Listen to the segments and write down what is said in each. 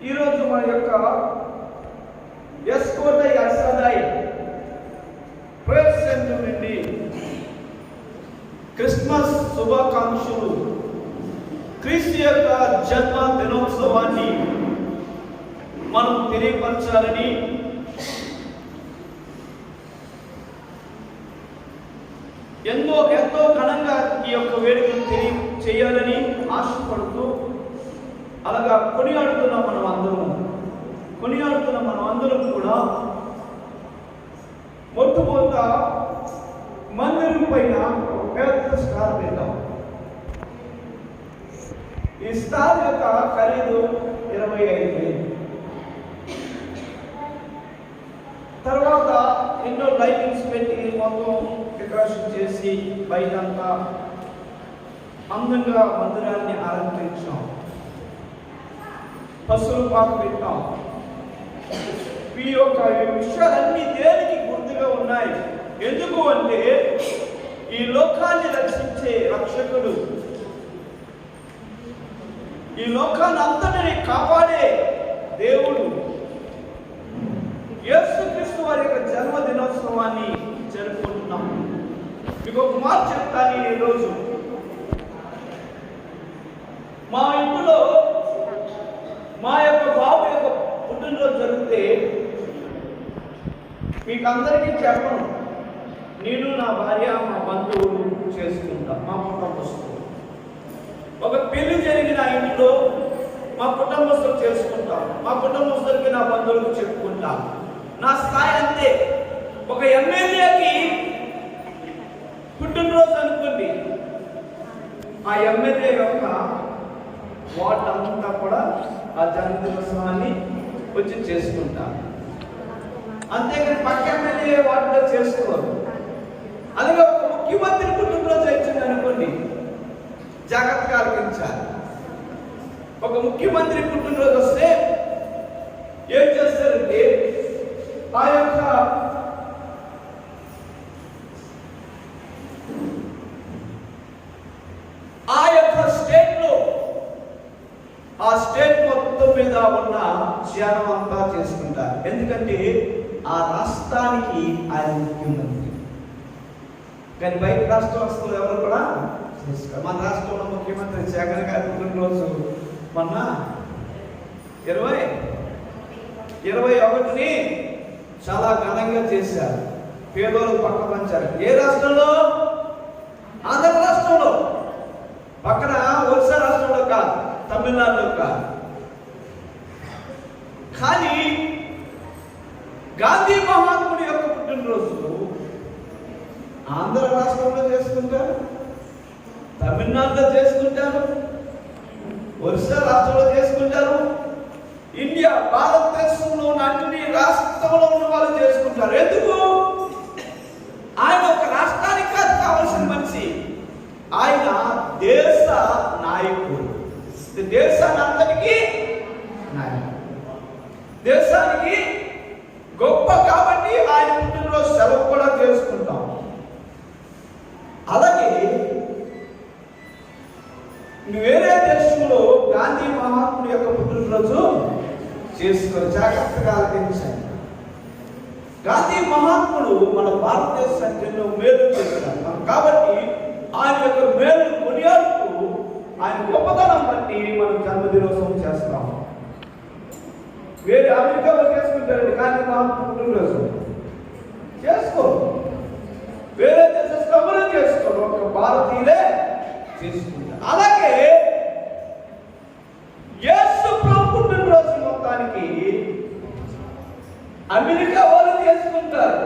ఈరోజు మన యొక్క ఎస్కోటై అసదై ప్రేయర్ సెంటర్ నుండి క్రిస్మస్ శుభాకాంక్షలు, క్రీస్తు యొక్క జన్మ దినోత్సవాన్ని మనం తెలియపరచాలని ఎంతో ఘనంగా ఈ యొక్క వేడుకను చేయాలని ఆశపడుతూ అలాగా కొనియాడుతున్న మనం అందరం కూడా మొట్టమొదట మందిరం పైన ఒక పెద్ద స్టార్ పెట్టాం. ఈ స్టార్ యొక్క ఖరీదు 25,000. తర్వాత ఎన్నో లైటింగ్స్ పెట్టి మొత్తం డెకరేషన్ చేసి బయటంతా అందంగా మందిరాన్ని అలంకరించాం. పసులు పాక పెట్టాం. ఈ యొక్క విషయాలన్నీ దేనికి గుర్తుగా ఉన్నాయి? ఎందుకు అంటే ఈ లోకాన్ని రక్షించే రక్షకుడు, ఈ లోకాన్ని అంతటిని కాపాడే దేవుడు యేసుక్రీస్తు వారి యొక్క జన్మదినోత్సవాన్ని జరుపుకుంటున్నాం. మీకు ఒక మాట చెప్తాను. ఈరోజు మా ఇంట్లో మా యొక్క బాబు యొక్క పుట్టినరోజు జరిగితే మీకు అందరికీ చెప్పను. నేను, నా భార్య, మా బంధువులు చేసుకుంటాం, మా కుటుంబస్తులు. ఒక పెళ్లి జరిగిన ఇంట్లో మా కుటుంబస్తులు చేసుకుంటాం, మా కుటుంబస్తులకి నా బంధువులకు చెప్పుకుంటాం. నా స్థాయి అంతే. ఒక ఎమ్మెల్యేకి పుట్టినరోజు అనుకోండి, ఆ ఎమ్మెల్యే యొక్క వార్డు అంతా కూడా ఆ జన్మదినోత్సవాన్ని వచ్చి చేసుకుంటారు. అంతేగాని పక్క ఎమ్మెల్యే వార్డులో చేసుకోరు. అలాగే ఒక ముఖ్యమంత్రి పుట్టినరోజు వచ్చింది అనుకోండి, జాగ్రత్తగా ఆలోచించాలి. ఒక ముఖ్యమంత్రి పుట్టినరోజు వస్తే ఏం చేస్తారంటే ఆ యొక్క స్టేట్ మొత్తం మీద ఉన్న ధ్యానం అంతా చేసుకుంటారు. ఎందుకంటే ఆ రాష్ట్రానికి ఆయన ముఖ్యమంత్రి. కానీ బయట రాష్ట్రస్తులు ఎవరు కూడా చేసుకోరు. మన రాష్ట్రంలో ముఖ్యమంత్రి జగన్ గారి పుట్టినరోజు మొన్న 21ని చాలా ఘనంగా చేశారు. పేదోళ్ళకు పక్క పంచారు. ఏ రాష్ట్రంలో? ఆంధ్ర రాష్ట్రంలో, పక్కన ఒరిస్సా రాష్ట్రంలో కాదు, తమిళనాడులో కాదు. కానీ గాంధీ మహాత్ముడి యొక్క పుట్టినరోజు ఆంధ్ర రాష్ట్రంలో చేసుకుంటారు, తమిళనాడులో చేసుకుంటారు, ఒరిస్సా రాష్ట్రంలో చేసుకుంటారు, ఇండియా భారతదేశంలో అన్ని రాష్ట్రంలో ఉన్న వాళ్ళు చేసుకుంటారు. ఎందుకు? ఆయన ఒక రాష్ట్రానికి కాదు కావాల్సిన మనిషి, ఆయన దేశ నాయకుడు. దేశాన్ని అంతటికీ నాయకుడు, దేశానికి గొప్ప. కాబట్టి ఆయన పుట్టినరోజు సెలవు కూడా చేసుకుంటాం. అలాగే వేరే దేశంలో గాంధీ మహాత్ముడి యొక్క పుట్టినరోజు చేసుకొని జాగ్రత్తగా ఆలోచించండి. గాంధీ మహాత్ముడు మన భారతదేశానికి ఎన్నో మేలు చేశారు. కాబట్టి ఆయన యొక్క మేలు కొనియాడుతూ ఆయన గొప్పతనం బట్టి మనం జన్మదినోత్సవం చేస్తాం. వేరే అమెరికాలో చేసుకుంటారండి గాంధీ మహాత్ముడు పుట్టినరోజు, చేసుకోరు. వేరే దేశంలో ఎవరూ చేసుకోరు, ఒక భారతీయులే చేసుకుంటారు. అలాగే యేసు ప్రభు పుట్టినరోజు మొత్తానికి అమెరికా వాళ్ళు చేసుకుంటారు,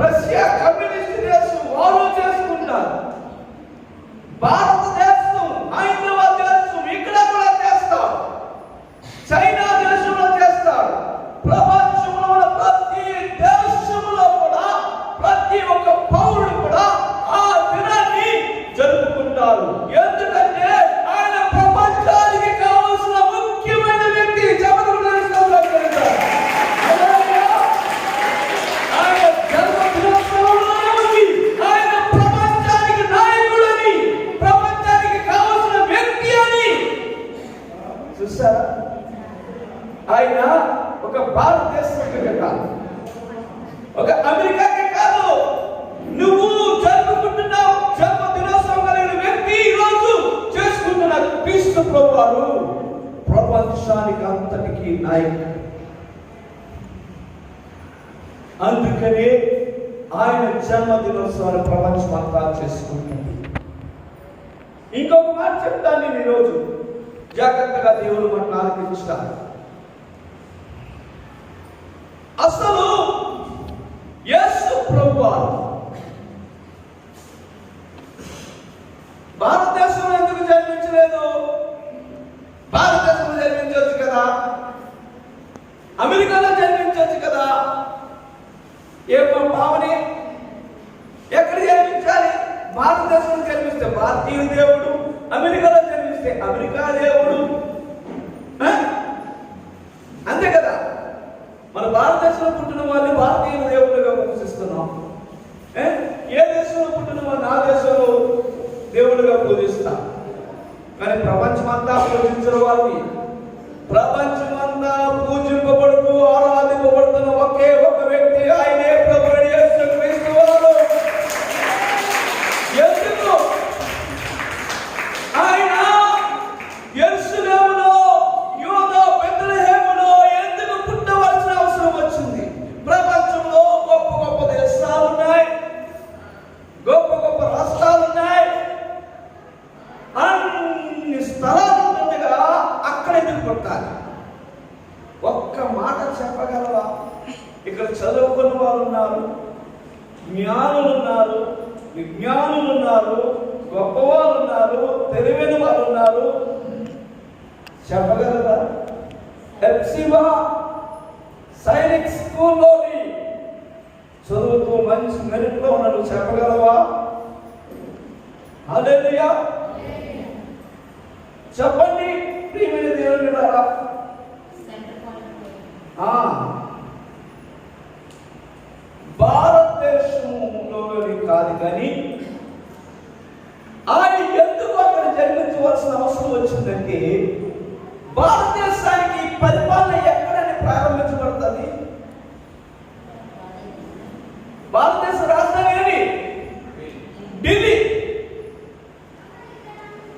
రష్యా కమ్యూనిస్ట్ దేశం వాళ్ళు చేసుకుంటారు, భారతదేశం హైందవ దేశం ఇక్కడ కూడా చేస్తారు, చైనా దేశంలో చేస్తారు. ప్రపంచంలో ప్రతి దేశంలో కూడా ప్రతి ఒక్క పౌరుడు కూడా ఆ దినాన్ని జరుపుకుంటారు. ఎందుకంటే ఆయన ప్రపంచానికి కావలసిన ముఖ్యమైన వ్యక్తి. ఆయన జన్మదినోత్సవం చూసారా? ఆయన ఒక భారతదేశానికి కాదు, ఒక అమెరికాకి కాదు, నువ్వు జరుపుకుంటున్నావు జన్మ దినోత్సవం కలిగిన వ్యక్తి ఈరోజు చేసుకుంటున్న క్రీస్తు ప్రభువారు ప్రపంచానికి అంతటికీ నాయకుడు. అందుకనే ఆయన జన్మ దినోత్సవాన్ని ప్రపంచం అంతా చేసుకుంటుంది. ఇంకొక మాట చెప్తాను నేను ఈరోజు, జాగ్రత్తగా దేవుడు మనల్ని ఆలకించాలి. అసలు యేసు ప్రభువారు భారతదేశంలో ఎందుకు జన్మించలేదు? భారతదేశంలో జన్మించవచ్చు కదా, అమెరికాలో జన్మించవచ్చు కదా. ఏమో భావని ఎక్కడ జన్మించాలి? భారతదేశంలో జన్మిస్తే భారతీయ దేవుడు, అమెరికాలో జన్మిస్తే అమెరికా దేవుడు, అంతే కదా. మన భారతదేశంలో పుట్టిన వాళ్ళని భారతీయ దేవుడుగా పూజిస్తున్నాం. ఏ దేశంలో పుట్టిన వాళ్ళు ఆ దేశంలో దేవుడుగా పూజిస్తాం. కానీ ప్రపంచమంతా పూజించిన వాళ్ళని, ప్రపంచమంతా పూజింపబడుతూ ఆరాధింపబడుతున్న ఒకే ఒక వ్యక్తి, ఆయనే ప్రభువైన యేసుక్రీస్తు వారు. ఎందుకు ఆయన యెరూషలేములో, యూదా బెత్లెహేములో ఎందుకు పుట్టవలసిన అవసరం వచ్చింది? ప్రపంచంలో గొప్ప గొప్ప దేశాలు ఉన్నాయి, గొప్ప గొప్ప రాష్ట్రాలు ఉన్నాయి, అన్ని స్థలాలు ఉండగా అక్కడ ఎందుకు పుట్టాలి? ఒక్క మాట చెప్పగలవా? ఇక్కడ చదువుకున్న వాళ్ళు ఉన్నారు, జ్ఞానులు ఉన్నారు, విజ్ఞానులు ఉన్నారు, గొప్పవాళ్ళు ఉన్నారు, తెలివైన వాళ్ళు ఉన్నారు. చెప్పగలరా? ఎప్సిబా సైనిక్ స్కూల్లోని చదువుతూ మంచి మెరిట్లో ఉన్నాడు, చెప్పగలవా? హల్లెలూయా చెప్పండి ప్రియమైన దేవుని ద్వారా. భారతదేశంలోని కాదు, కానీ ఆయన ఎందుకు అక్కడ జన్మించవలసిన అవసరం వచ్చిందంటే, భారతదేశానికి పరిపాలన ఎక్కడని ప్రారంభించబడుతుంది? భారతదేశ రాజధాని ఏది? ఢిల్లీ.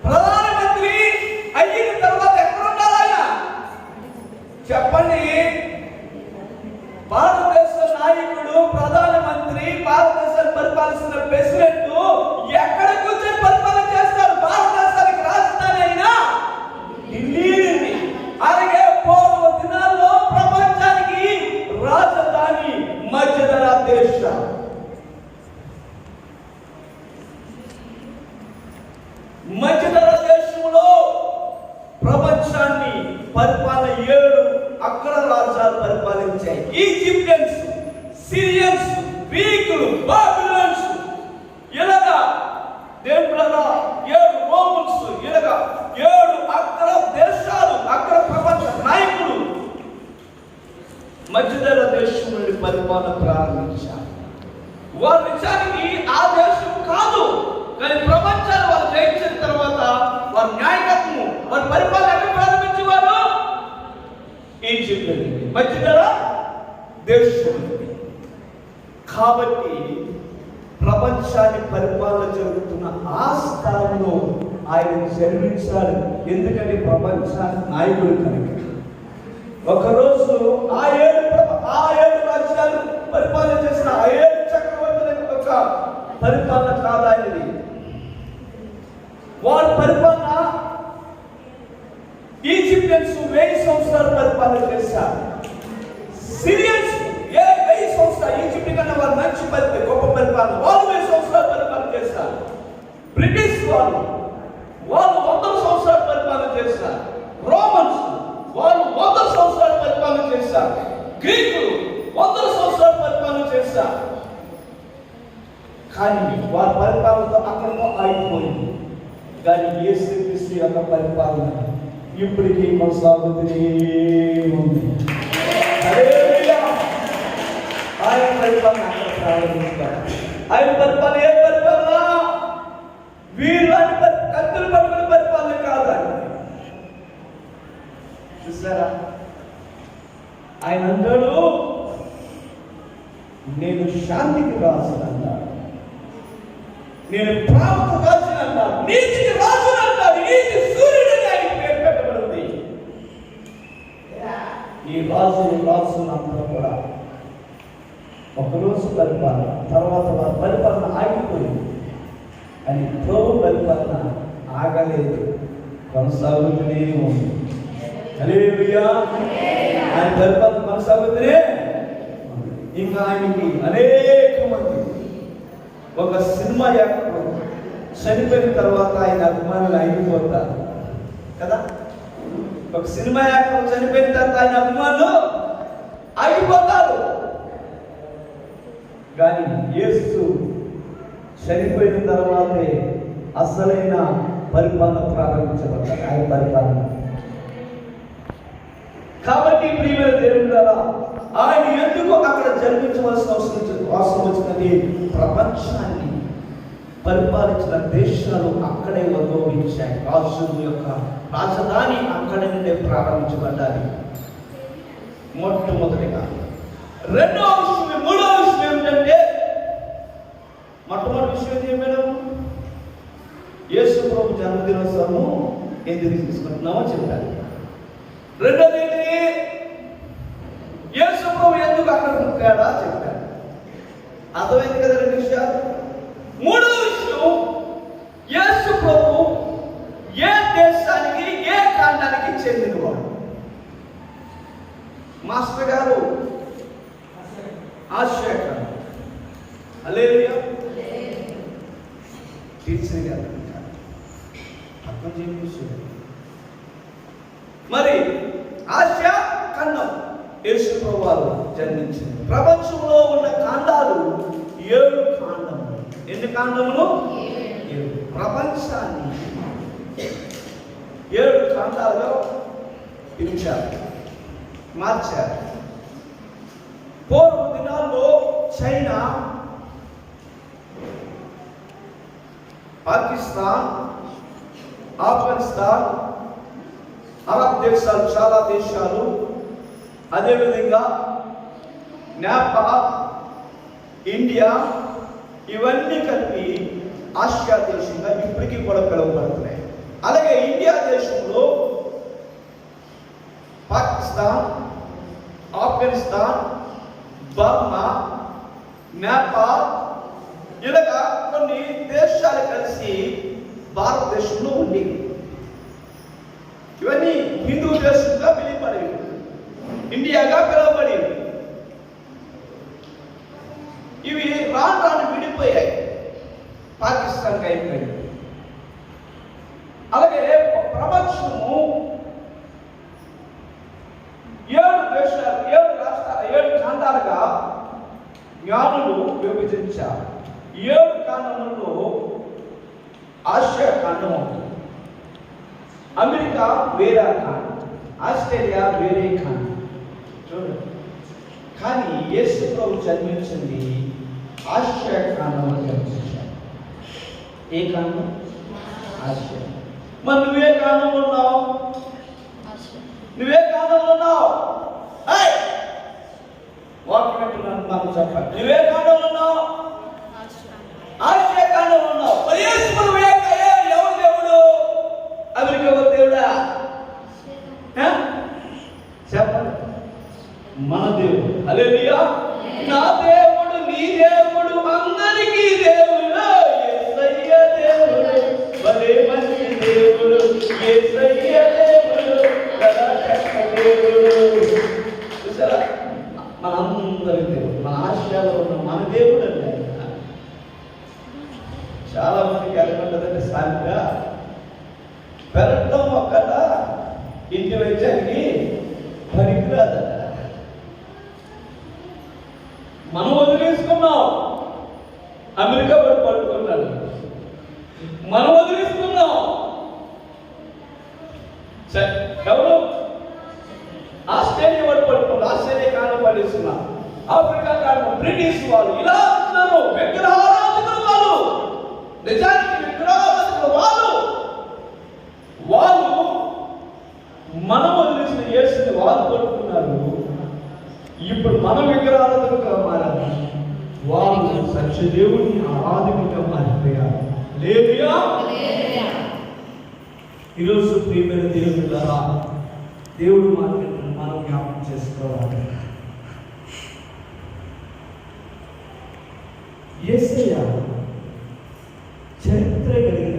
ప్రధానమంత్రి అయిన తర్వాత ఎక్కడ ఉండాలి ఆయన? చెప్పండి. భారతదేశ నాయకుడు, ప్రధానమంత్రి, భారతదేశాన్ని పరిపాలిస్తున్న ప్రెసిడెంట్ ఎక్కడ కూర్చొని పరిపాలన చేస్తారు? భారతదేశానికి రాజధాని అయినా ఢిల్లీ. అలాగే పూర్వ దినాల్లో ప్రపంచానికి రాజధాని మధ్యధరా దేశం. మధ్యధరా దేశంలో ప్రపంచాన్ని పరిపాలన 7 అక్కడ రాజ్యాలు పరిపాలించాయి. ఈజిప్షియన్స్, సిరియన్స్, గ్రీకులు, బాబిలోన్స్, ఇలాగా దేవుళ్ళ 7 రోమన్స్, ఇలాగా 7 అక్కడ దేశాలు, అక్కడ ప్రపంచ నాయకులు మధ్యధరా దేశం నుండి పరిపాలన ప్రారంభించారు. వారు నిజానికి ఆ దేశం కాదు, కానీ ప్రపంచాన్ని వారు జయించిన తర్వాత వారి నాయకత్వం, వారి పరిపాలన ఎక్కడ ప్రారంభించేవారు? ఈజిప్ట్ నుండి, మధ్యధరా దేశం నుండి. కాబట్టి ప్రపంచాన్ని పరిపాలన జరుగుతున్న ఆ స్థలంలో ఆయన జన్మించాడు. ఎందుకంటే ప్రపంచానికి నాయకుడు కనుక. ఒకరోజు ఆ 7 రాజ్యాలు పరిపాలన చేసిన ఆ 7 చక్రవర్తుల యొక్క పరిపాలన కాదాయనది. వారి పరిపాలన ఈజిప్షియన్స్ 1000 సంవత్సరాలు పరిపాలన చేశారు. సిరియన్స్ 1000 సంవత్సరాలు, ఈజిప్ట్ కన్నా వారు మంచి గొప్ప పరిపాలన, వాళ్ళు 1000 సంవత్సరాలు పరిపాలన చేశారు. బ్రిటిష్ వాళ్ళు 100 సంవత్సరాలు పరిపాలన చేశారు. రోమన్స్ వాళ్ళు 100 సంవత్సరాలు పరిపాలన చేశారు. గ్రీకులు 100 సంవత్సరాలు పరిపాలన చేశారు. కానీ వారి పరిపాలనతో అక్కడతో ఆగిపోయింది. కానీ యేసుక్రీస్తు యొక్క పరిపాలన ఇప్పటికీ కొనసాగుతూనే ఉంది. ఆయన పరిపాలన అక్కడ ప్రారంభించారు. ఆయన పరిపాలన ఏ పరిపాలన? వీళ్ళని కత్తులు పట్టుకుని పరిపాలన కాదు. చూసారా? ఆయన అంటాడు, నేను శాంతికి రాజును అన్నాడు, నేను ప్రేమకు రాజును అన్నాడు, నీతికి రాజును అన్నాడు, నీతి సూర్యుడిని ఆయన పేరు పెట్టబడింది. ఈ రాజులందరూ కూడా ఒకరోజు పరిపాలన, తర్వాత వారి పరిపాలన ఆగిపోయింది. అని ప్రభు పరిపాలన ఆగలేదు, కొనసాగుతూనే ఉంది. హల్లెలూయా! ఆయన పరిపాలన కొనసాగుతూనే. ఇంకా ఆయనకి అనేక మంది, ఒక సినిమా యాక్టర్ చనిపోయిన తర్వాత ఆయన అభిమానులు అయిపోతారు కదా. ఒక సినిమా యాక్టర్ చనిపోయిన తర్వాత ఆయన అభిమానులు ఆగిపోతారు. కానీ యేసు చనిపోయిన తర్వాతే అసలైన పరిపాలన ప్రారంభించబడ్డారు, ఆయన పరిపాలన. కాబట్టి ప్రియమైన దేవుని ద్వారా ఆయన ఎందుకు అక్కడ జన్మించవలసిన అవసరం వచ్చినది? ప్రపంచాన్ని పరిపాలించిన దేశాలు అక్కడే ఉద్భవించాయి. రాజుల యొక్క రాజధాని అక్కడి నుండే ప్రారంభించబడ్డాలి మొట్టమొదటిగా. రెండవ విషయం, మూడవ విషయం ఏమిటంటే, మొట్టమొదటి విషయం చెప్పాము, యేసు ప్రభు జన్మదినోత్సవము ఎందుకు తీసుకుంటున్నామో చెప్పారు. రెండోది ఏంటి? యేసు ప్రభు ఎందుకు అక్కడ పుట్టాడా చెప్పారు. అర్థమైంది కదా రెండు విషయాలు. మూడవ విషయం, యేసు ప్రభు ఏ దేశానికి, ఏ ఖండానికి చెందినవాడు? మాస్టర్ గారు ఆసియా ఖండం. హల్లెలూయా! టీచర్ గారు అర్థం చేయించారు. మరి ఆసియా ఖండం యేసు ప్రభు వారు జన్మించింది. ప్రపంచంలో ఉన్న ఖండాలు 7 ఖండములు. ఎన్ని ఖండములు? 7. ప్రపంచాన్ని 7 ఖండాలుగా పిలిచారు, మార్చారు. పూర్వ దినాల్లో చైనా, పాకిస్తాన్, ఆఫ్ఘనిస్తాన్, అరబ్ దేశాలు, చాలా దేశాలు, అదేవిధంగా నేపాల్, ఇండియా, ఇవన్నీ కలిపి ఆసియా దేశంగా ఇప్పటికీ కూడా పిలువబడుతున్నాయి. అలాగే ఇండియా దేశంలో పాకిస్తాన్, ఆఫ్ఘనిస్తాన్, బర్మా, నేపాల్, ఇలాగా కొన్ని దేశాలు కలిసి భారతదేశంలో ఉండేవి. ఇవన్నీ హిందూ దేశంగా పిలువబడేవి, ఇండియాగా పిలువబడేవి. ఇవి రాను రాను విడిపోయాయి, పాకిస్తాన్కి అయిపోయింది. అలాగే ప్రపంచము 7 దేశాలు, 7 రాష్ట్రాలు, 7 ఖండాలుగా జ్ఞానులు విభజించారు. 7 ఖండములలో ఆసియా ఖండం అవుతుంది. అమెరికా వేరే ఖండం, ఆస్ట్రేలియా వేరే ఖండం. చూడండి, కానీ యేసు ప్రభు జన్మించింది ఆసియా ఖండంలో జన్మించాడు. ఏ ఖండం? ఆసియా. మరి నువ్వే ఖండంలో ఉన్నావు? నువ్వే ఖండంలో ఉన్నావు? వాక్యం చెప్పండి, నువ్వే ఖండంలో ఉన్నావు? ఆసియా ఖండంలో ఉన్నావు. మరి యేసు ప్రభు ఎవరు దేవుడు? అమెరికా దేవుడా? చెప్పండి, మన దేవుడు. హల్లెలూయా! నా దేవుడు, నీ దేవుడు, అందరికీ దేవుడు, యేసయ్య దేవుడు, భలే మంచి దేవుడు, యేసయ్య దేవుడు, దేవుడు. చూసారా, మనందరి దేవుడు, మన ఆశయాలో ఉన్న మన దేవుడు అంటే. చాలా మందికి అనుకుంటుందంటే సారిగా పెరగడం ఒక్కట ఇంటి వైద్యానికి పనికిరాదట. మనం వదిలేసుకున్నాం, అమెరికా వాడు పట్టుకున్నాడు, మనం వదిలేసుకున్నాం. ఎవరు? ఆస్ట్రేలియా వాడు పట్టుకున్నాడు, ఆస్ట్రేలియా కాలం పడేస్తున్నారు, ఆఫ్రికా కాలం బ్రిటిష్ వాళ్ళు, ఇలా అంటున్నారు. విగ్రహారాధకులు వాళ్ళు, నిజానికి విగ్రహారాధకులు వాళ్ళు. మనం వదిలేసిన బాధపడుతున్నారు. ఇప్పుడు మనం విగ్రహాలుగా మారాలి. వారు సత్యదేవుని ఆరాధకులుగా మారిపోయారు. హల్లెలూయా. ఈరోజు ప్రియమైన దేవుళ్ళారా, దేవుడు మాట్లాడుతున్న మనం జ్ఞాపకం చేసుకోవాలి. యేసయ్య చరిత్ర కలిగిన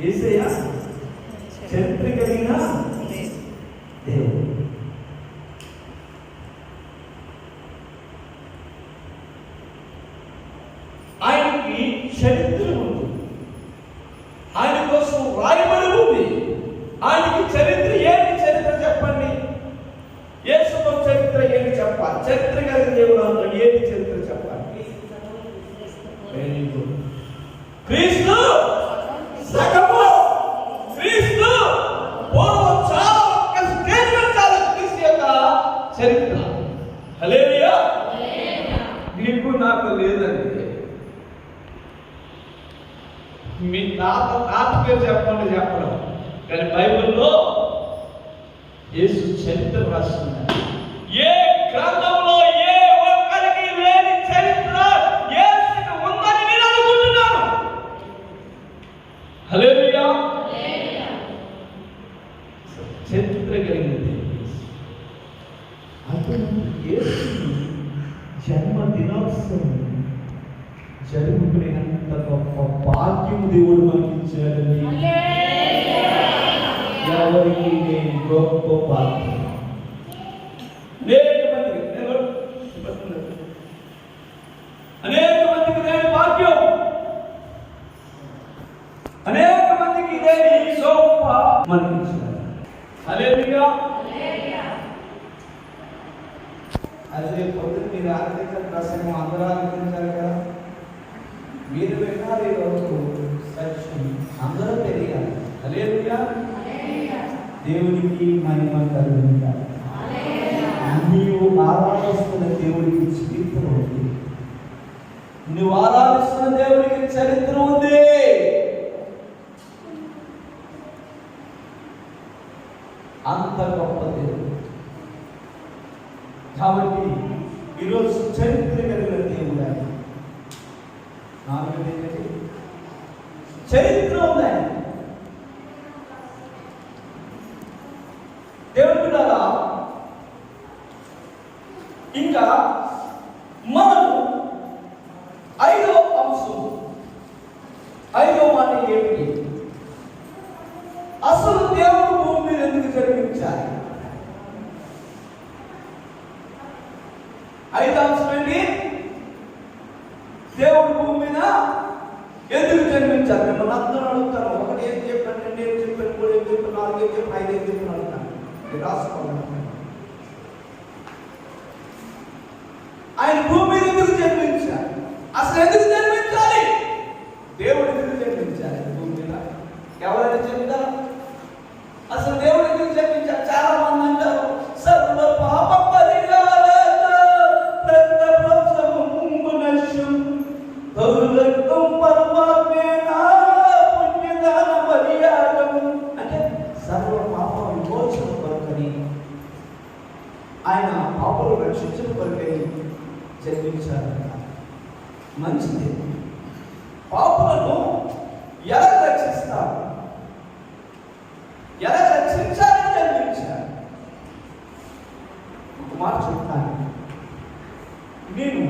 యేసయ్య చరిత్ర కలిగిన దేవుడు. ఆయనకి చరిత్ర ఉంది. ఆయన కోసం రాయబడి ఉంది. ఆయనకి చరిత్ర ఏంటి? చరిత్ర చెప్పండి. యేసుతో చరిత్ర ఏంటి చెప్పాలి? చరిత్ర కలిగిన దేవుడు అన్నాడు. ఏంటి చరిత్ర చెప్పాలి? Very good. క్రీస్తు సగము. క్రీస్తు పూర్వం చాలా ఒక్క స్టేట్మెంట్ చాలా క్రీస్తు యొక్క చరిత్ర. హల్లెలూయా. నీకు నాకు లేదండి. మీ తాత పేరు చెప్పడం కానీ బైబిల్లో యేసు చరిత్ర రాస్తున్నారు. ఏ గ్రంథంలో ఏ ఒక్కరికి లేని చరిత్ర యేసుకి ఉందని నేను అనుకుంటున్నాను. హల్లెలూయా. చరిత్ర కలిగినది. అటువంటి యేసు జన్మ దినోత్సవం జరుపుకునేంత గొప్ప భాగ్యం దేవుడు మనకి ఇచ్చాడని ఎవరికి లేని గొప్ప భాగ్యం. అనేక మందికి లేని భాగ్యం, అనేక మందికి లేని గొప్ప మనకి ఇచ్చాడు. హల్లెలూయా. అదే పొద్దున మీరు ఆర్థిక ప్రసంగం అందరూ ఆలోచించారు కదా. మీరు విన్నారు ఈరోజు సత్యం అందరూ తెలియాలి. హల్లెలూయా. దేవునికి మహిమ కలుగుతాయి. నీవు ఆరాధిస్తున్న దేవుడికి చరిత్ర ఉంది. నువ్వు ఆరాధిస్తున్న దేవుడికి చరిత్ర ఉంది. అంత గొప్ప దేవుడు. కాబట్టి ఈరోజు చరిత్ర కలిగిన దేవుడు ఆయన. చరిత్ర ఉంది. దేవుడు ద్వారా ఇంకా మనం ఐదో అంశం, ఐదో మాట ఏమిటి? అసలు దేవుడు భూమి మీద ఎందుకు జరిగించాలి? ఐదో అంశం ఏంటి? దేవుడు భూమి మీద ఎందుకు జన్మించాలి? మిమ్మల్ని అందరూ అడుగుతారు. ఒకటి ఏం చెప్పాను, రెండు ఏం చెప్పాను, మూడు ఏం చెప్పాను, నాలుగు ఏం చెప్పాను, ఐదు ఏం చెప్పాను అడుగుతాను. రాసుకోవాలి. ఆయన భూమి మీద ఎందుకు జన్మించాలి? అసలు ఎందుకు జన్మించాలి? దేవుడు ఎందుకు జన్మించాలి భూమి మీద? ఎవరైనా చెప్తారా? అసలు దేవుడు ఎందుకు జన్మించాలి? చాలా మంది అంటారు సర్వ పాప అంటే సర్వ పాప విమోచన కొరకని, ఆయన పాపలు రక్షించిన కొరకని జన్మించారు. మంచిది. పాపులను ఎలా రక్షిస్తారు? ఎలా రక్షించాలని జన్మించారు? ఒక మాట చెప్తాను. నేను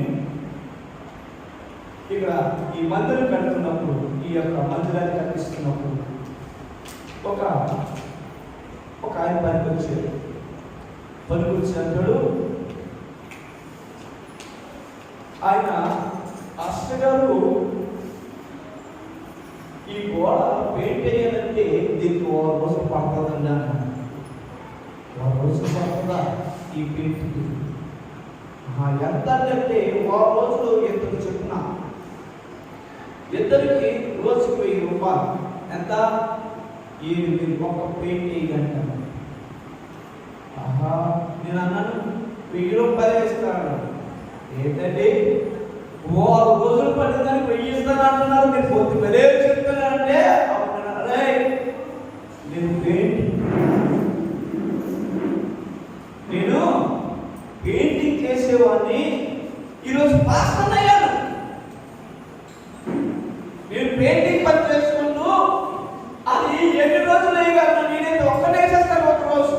ఇక్కడ ఈ మందిరం కడుతున్నప్పుడు, ఈ యొక్క మందిరాన్ని కట్టిస్తున్నప్పుడు ఒక ఆయన పనికొచ్చాడు. అంటాడు, ఆయన అష్టగారు ఈ గోడ పెయింట్ అయ్యాలంటే దీనికి 1 రోజు పడుతుందండి అన్నాడు. 1 రోజు పడుతుందా ఈ పెయింట్? ఎంత అంటే 1 రోజులు ఇద్దరు చెప్పిన ఇద్దరికి రోజుకి 1000 రూపాయలు. ఎంత? మీరు ఒక పెయింట్ వేయగంటాను. నేను అన్నాను 1000 రూపాయలు ఇస్తాను. ఏంటండి 1 రోజులు పడిందని 1000 ఇస్తాను అంటున్నారు. మీరు పొద్దు పెళ్ళి చెప్తున్నారంటే నేను పెయింట్ పాస్టర్ అయ్యాను. నేను పెయింటింగ్ పని చేసుకుంటూ అది ఎన్ని రోజులు వేయగలను? నేనైతే ఒక్కటే చేస్తాను ఒక రోజు.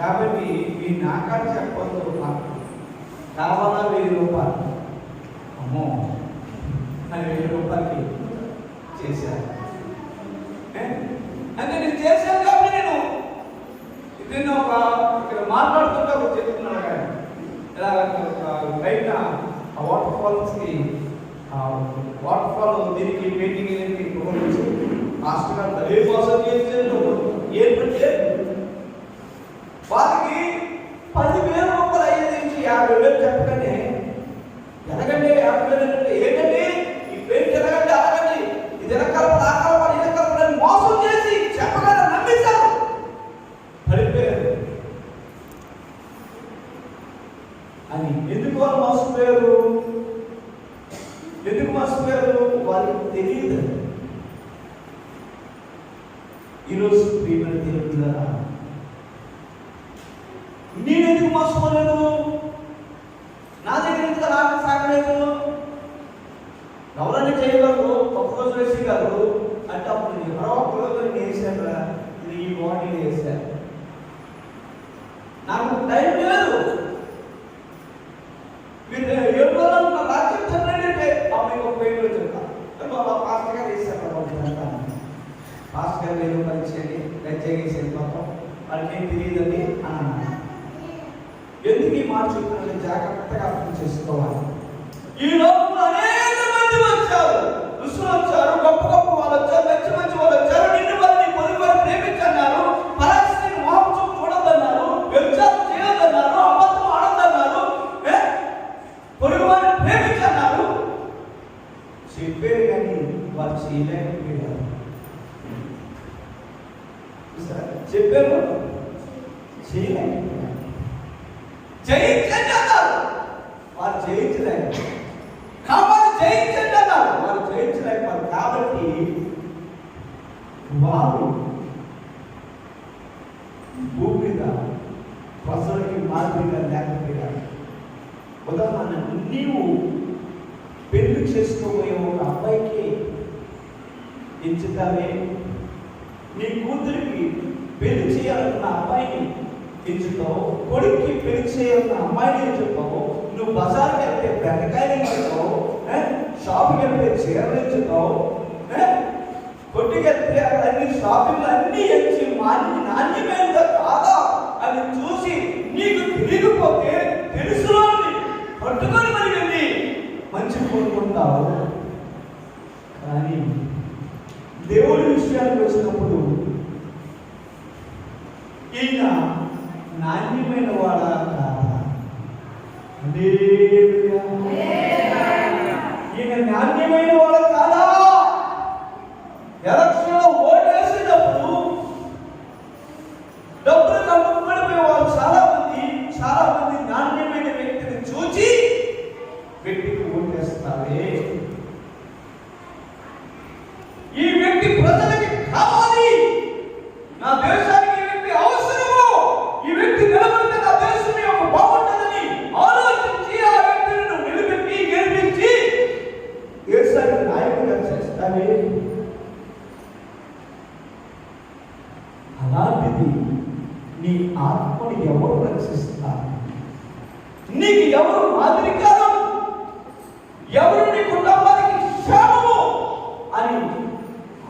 కాబట్టి మీ నాకాడు చెప్పవద్దు, కావాలా 1000 రూపాయలు, అమ్మో అని 1000 రూపాయలకి చేశాను. అంటే నేను చేశాను కాబట్టి నేను ఇక్కడ మాట్లాడుతుంటే ఒక చెప్తున్నాను కానీ ఇలా బయట ఆ వాటర్ ఫాల్ దీనికి పెయింటింగ్ ఉపయోగించి మాస్టర్ గారు ఏ మోసం చేసేది ఏంటంటే వారికి 10,000 రూపాయలు అయ్యేది 50,000 చెప్పగానే ఎలాగంటే 50,000 అంటే ఏంటంటే ఈ పెయింట్ ఎలాగంటే అలాగండి, ఇది ఎనకలప ఆకలప ఇది కలపని మోసం చేసి చెప్పగానే నమ్మించారు, పడిపోయారు. అని ఎందుకు వాళ్ళు మోసపోయారు? ఎందుకు మోసపోయారు? వారికి తెలియదు. ఈరోజు ప్రియమైన దేవుడా, నేనెందుకు మోసపోలేదు? నా దగ్గర ఎందుకు సాగలేదు? ఎవరైనా చేయగలరు, ఒక్కరోజు వేసేయగలరు అంటే అప్పుడు ఎవరో ఒక్కరోజు నేను వేసాను, ఇది ఈ బాడీ వేసాను, నాకు టైం లేదు. మీరు 7 రోజులు నా రాజ్యం తగ్గంటే అప్పుడు ఒక పెయింట్ వచ్చిందా పాస్టర్ గారు వేసారు, పాస్టర్ గారు 1000 రూపాయలు ఇచ్చేయండి, దయచేసి పాపం వాళ్ళకి ఏం తెలియదండి అని అన్నాను. ఎందుకు ఈ మాట చెప్తున్నా జాగ్రత్తగా అర్థం చేసుకోవాలి. ఈ లోకంలో అనేక మంది వచ్చారు, ఋషులు వచ్చారు, గొప్ప గొప్ప వాళ్ళు వచ్చారు, మంచి మంచి వాళ్ళు వచ్చారు. నిన్ను వారిని పొరుగు వారిని ప్రేమించన్నారు, పరాశక్తిని మోహం చూపు చూడొద్దన్నారు, వ్యభిచారం చేయొద్దన్నారు, అబద్ధం ఆడొద్దన్నారు, పొరుగు వారిని ప్రేమించన్నారు. చెప్పారు కానీ వారు చేయలేకపోయారు. చెప్పారు చేయలేకపోయారు. జయించండి అన్నారు, వారు జయించలేక. కాబట్టి జయించండి అన్నారు, వారు జయించలేకపోయారు. కాబట్టి వారు భూమి మీద ప్రజలకి మాదిరిగా లేకపోయారు. ఉదాహరణ, నీవు పెళ్లి చేసుకోబోయే ఒక అబ్బాయికి ఎంచుతావే, నీ కూతురికి పెళ్లి చేయాలన్న అబ్బాయిని ఎంచుతావు, కొడుక్కి పెళ్లి చేయాలన్న అమ్మాయిని ఎంచుతావు, నువ్వు బజార్కి వెళ్తే బెండకాయలు ఎంచుతావు, షాప్కి వెళ్తే చీరలు ఎంచుతావు, కొట్టుకి వెళ్తే అన్ని షాపింగ్లు అన్నీ ఎంచి నాణ్యమైనదా కాదా అని చూసి నీకు తిరిగిపోతే తెలుసులోని పట్టుకొని మరి వెళ్ళి మంచి కోరుకుంటావు. కానీ దేవుడి విషయానికి వచ్చినప్పుడు ఈయన నాణ్యమైన వాడా కాదా? ఈయన నాణ్యమైన వాడా కాదా? ఎలక్షన్లో ఓటు వేసేటప్పుడు డబ్బులు కమ్ముకుడిపోయే వాళ్ళు చాలా మంది నాణ్యమైన వ్యక్తిని చూచి వ్యక్తికి ఓటు వేస్తారే. ఈ వ్యక్తి ప్రజలకి కావాలి, నా దేశానికి ఈ వ్యక్తి అవసరము, ఈ వ్యక్తి నిలబడితే నా దేశం యొక్క బాగుంటుందని ఆలోచించి ఆ వ్యక్తిని నువ్వు నిలబెట్టి గెలిపించి దేశానికి నాయకుడిగా చేస్తావే. అలాంటిది నీ ఆత్మని ఎవరు రక్షిస్తారు? నీకు ఎవరు మాదిరికారం? ఎవరు నీ కుటుంబానికి క్షేమము అని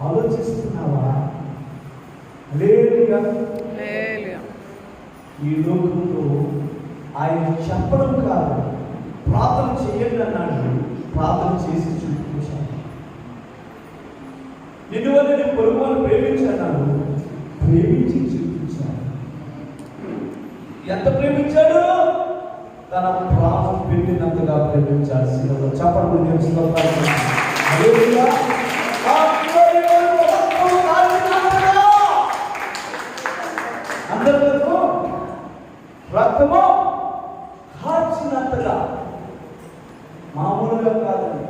ఆలోచిస్తున్నావా? హల్లెలూయా. ఈ లోకంలో ఆయన చెప్పడం కాదు, ప్రార్థన చేయండి అన్నాడు, ప్రార్థన చేసి చూపించాను. నిన్ను వల్ల నేను పొరుగు వాళ్ళు ప్రేమించన్నాడు, ప్రేమించి చూపించాడు. ఎంత ప్రేమించాడు? తన ప్రాణం పెట్టినంతగా ప్రేమించాడు. శిలువలో చెప్పండి తెలుసుకోవాలి. అందరితో రక్తము కార్చినంతగా, మామూలుగా కాదండి.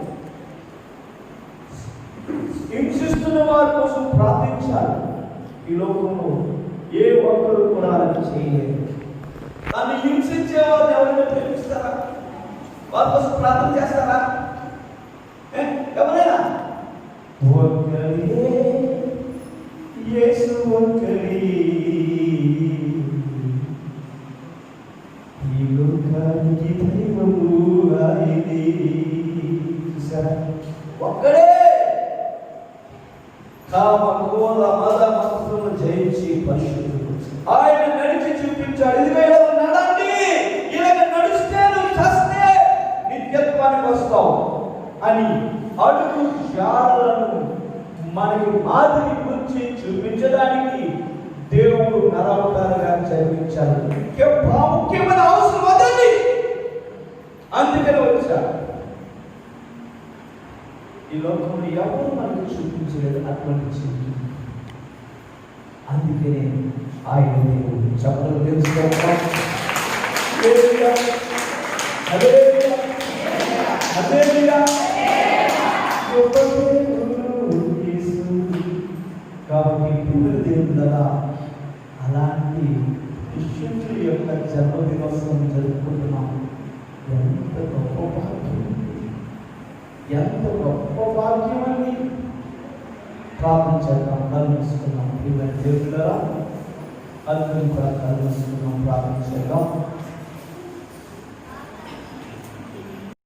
హింసిస్తున్న వారి కోసం ప్రార్థించాలి. ఈ లోకంలో ఏ ఒక్కరు కూడా అది చేయలేదు. నన్ను హింసించే వారిని ఎవరైనా ప్రేమిస్తారా? వారి కోసం ప్రార్థన చేస్తారా? ఎవరైనా? ఒక్కడే యేసు, ఒక్కడే ఈ లోకానికి దైవము ఆయనే. చూసారా? ఒక్కడే కామ క్రోధ మద మత్తులను జయించి పరిశుద్ధుడు ఆయన నడిచి చూపించాడు. ఇదిగో నడండి, ఇలాగ నడిస్తే నువ్వు చస్తే నిత్యత్వానికి వస్తావు అని అడుగు జాడలను మనకి మాదిరి గురించి చూపించడానికి దేవుడు నరవతారుగా జన్మించాడు. ప్రాముఖ్యమైన అవసరం అదండి. అందుకని వచ్చాడు. ఈ లోకంలో ఎవరు మనకు చూపించలేదు అటువంటి జీవితం. అందుకనే ఆయన దేవుడు చెప్పడం తెలుసుకోవాలి. కాబట్టి పిల్లలు దేవుడుగా అలాంటి విశ్వసుల యొక్క జన్మదినోత్సవం జరుపుకుంటున్నాం. ఎంత గొప్ప భాగ్యం, ఎంత గొప్ప భాగ్యం అని ప్రార్థన చేద్దాం. కలుసుకున్నాం పిల్లల దేవుడుగా అందరం కూడా కలుసుకున్నాం, ప్రార్థన చేద్దాం.